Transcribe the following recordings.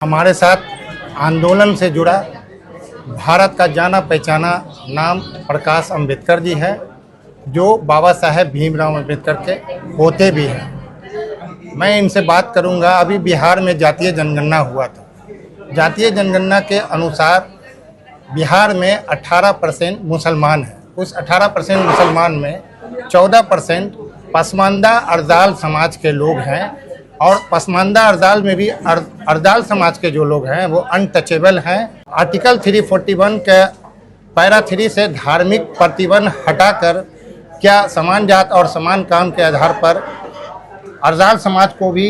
हमारे साथ आंदोलन से जुड़ा भारत का जाना पहचाना नाम प्रकाश अंबेडकर जी है, जो बाबा साहेब भीमराव अंबेडकर के पोते भी हैं। मैं इनसे बात करूंगा। अभी बिहार में जातीय जनगणना हुआ था। जातीय जनगणना के अनुसार बिहार में 18% मुसलमान हैं। उस 18% मुसलमान में 14% पसमानदा अरजाल समाज के लोग हैं, और पसमानदा अरजाल में भी अरजाल समाज के जो लोग हैं वो अनटचेबल हैं। आर्टिकल 341 के पैरा 3 से धार्मिक प्रतिबंध हटाकर क्या समान जात और समान काम के आधार पर अरजाल समाज को भी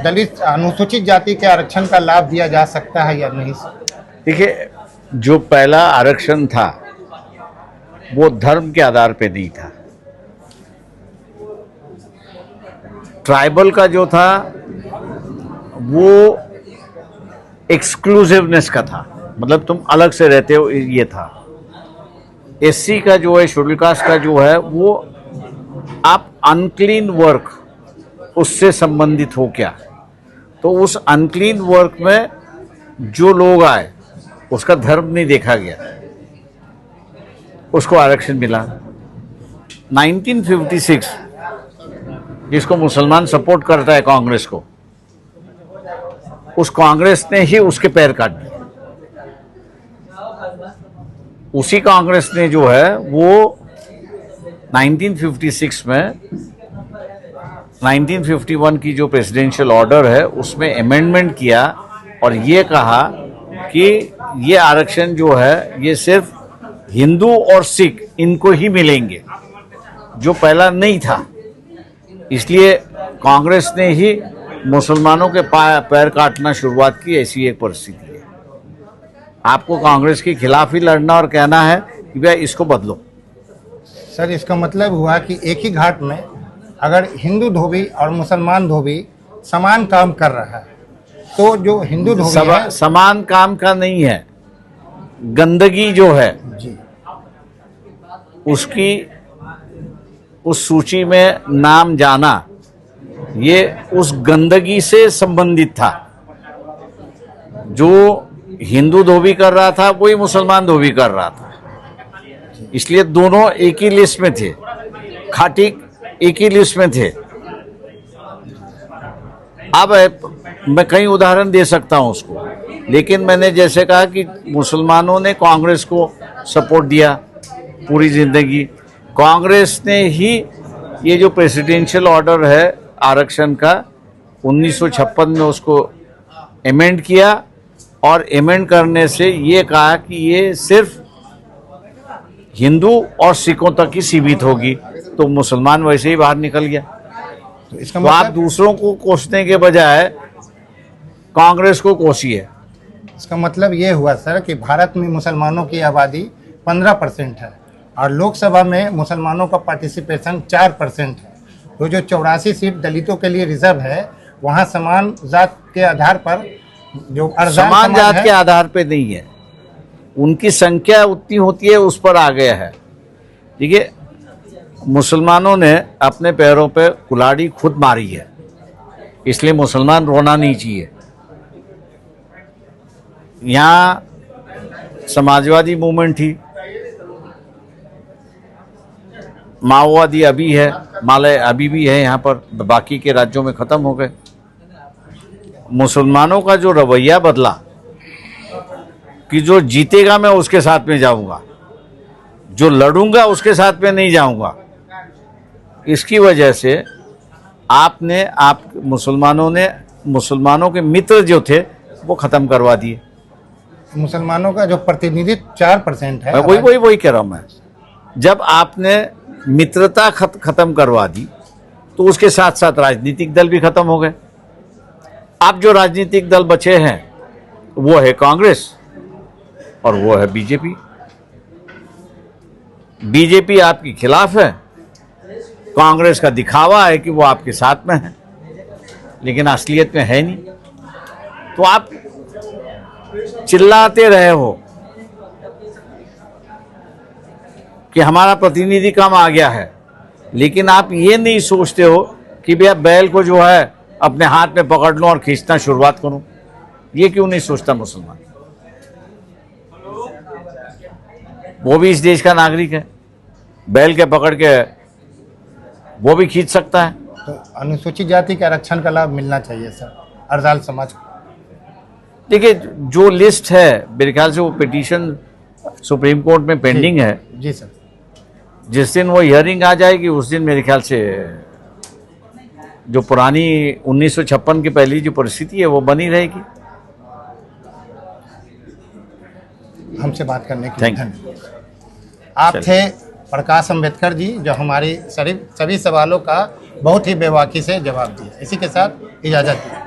दलित अनुसूचित जाति के आरक्षण का लाभ दिया जा सकता है या नहीं? देखिए, जो पहला आरक्षण था वो धर्म के आधार पे नहीं था। ट्राइबल का जो था वो एक्सक्लूसिवनेस का था, मतलब तुम अलग से रहते हो, ये था। एससी का जो है, शेड्यूल कास्ट का जो है, वो आप अनक्लीन वर्क उससे संबंधित हो क्या, तो उस अनक्लीन वर्क में जो लोग आए उसका धर्म नहीं देखा गया, उसको आरक्षण मिला। 1956 जिसको मुसलमान सपोर्ट करता है कांग्रेस को, उस कांग्रेस ने ही उसके पैर काट दिए। उसी कांग्रेस ने जो है वो 1956 में 1951 की जो प्रेसिडेंशियल ऑर्डर है उसमें अमेंडमेंट किया और ये कहा कि ये आरक्षण जो है ये सिर्फ हिंदू और सिख इनको ही मिलेंगे, जो पहला नहीं था। इसलिए कांग्रेस ने ही मुसलमानों के पैर काटना शुरुआत की। ऐसी एक परिस्थिति है। आपको कांग्रेस के खिलाफ ही लड़ना और कहना है कि भैया इसको बदलो। सर, इसका मतलब हुआ कि एक ही घाट में अगर हिंदू धोबी और मुसलमान धोबी समान काम कर रहा है, तो जो हिंदू धोबी है समान काम का नहीं है। गंदगी जो है जी, उसकी उस सूची में नाम जाना, ये उस गंदगी से संबंधित था। जो हिंदू धोबी कर रहा था वही मुसलमान धोबी कर रहा था, इसलिए दोनों एक ही लिस्ट में थे, खाटिक एक ही लिस्ट में थे। अब मैं कई उदाहरण दे सकता हूं उसको, लेकिन मैंने जैसे कहा कि मुसलमानों ने कांग्रेस को सपोर्ट दिया पूरी जिंदगी। कांग्रेस ने ही ये जो प्रेसिडेंशियल ऑर्डर है आरक्षण का 1956 में उसको अमेंड किया, और अमेंड करने से ये कहा कि ये सिर्फ हिंदू और सिखों तक ही सीमित होगी, तो मुसलमान वैसे ही बाहर निकल गया। तो इसका तो आप दूसरों को कोसने के बजाय कांग्रेस को कोसिए। इसका मतलब ये हुआ सर कि भारत में मुसलमानों की आबादी 15% है और लोकसभा में मुसलमानों का पार्टिसिपेशन 4% है। तो जो 84 सीट दलितों के लिए रिजर्व है, वहाँ समान जात के आधार पर जो समान जात के आधार पे नहीं है, उनकी संख्या उतनी होती है उस पर आ गया है। देखिए, मुसलमानों ने अपने पैरों पे कुल्हाड़ी खुद मारी है, इसलिए मुसलमान रोना नहीं चाहिए। यहाँ समाजवादी मूवमेंट थी, माओवादी अभी है, मालय अभी भी है यहाँ पर, बाकी के राज्यों में ख़त्म हो गए। मुसलमानों का जो रवैया बदला कि जो जीतेगा मैं उसके साथ में जाऊंगा, जो लड़ूंगा उसके साथ में नहीं जाऊंगा, इसकी वजह से मुसलमानों के मित्र जो थे वो ख़त्म करवा दिए। मुसलमानों का जो प्रतिनिधित्व 4% है, वही कह रहा हूँ मैं। जब आपने मित्रता खत्म करवा दी तो उसके साथ साथ राजनीतिक दल भी खत्म हो गए। अब जो राजनीतिक दल बचे हैं वो है कांग्रेस और वो है बीजेपी। बीजेपी आपके खिलाफ है, कांग्रेस का दिखावा है कि वो आपके साथ में है, लेकिन असलियत में है नहीं। तो आप चिल्लाते रहे हो कि हमारा प्रतिनिधि कम आ गया है, लेकिन आप ये नहीं सोचते हो कि भैया बैल को जो है अपने हाथ में पकड़ लूं और खींचना शुरुआत करूं। ये क्यों नहीं सोचता मुसलमान? वो भी इस देश का नागरिक है, बैल के पकड़ के वो भी खींच सकता है। तो अनुसूचित जाति के आरक्षण का लाभ मिलना चाहिए सर अर्जाल समाज को। देखिए, जो लिस्ट है मेरे ख्याल से वो पिटीशन सुप्रीम कोर्ट में पेंडिंग है। जी सर। जिस दिन वो हियरिंग आ जाएगी उस दिन मेरे ख्याल से जो पुरानी 1956 की पहली जो परिस्थिति है वो बनी रहेगी। हमसे बात करने के लिए Thank you. धन्यवाद। आप थे प्रकाश अम्बेडकर जी, जो हमारी सभी सवालों का बहुत ही बेबाकी से जवाब दिया। इसी के साथ इजाज़त दी।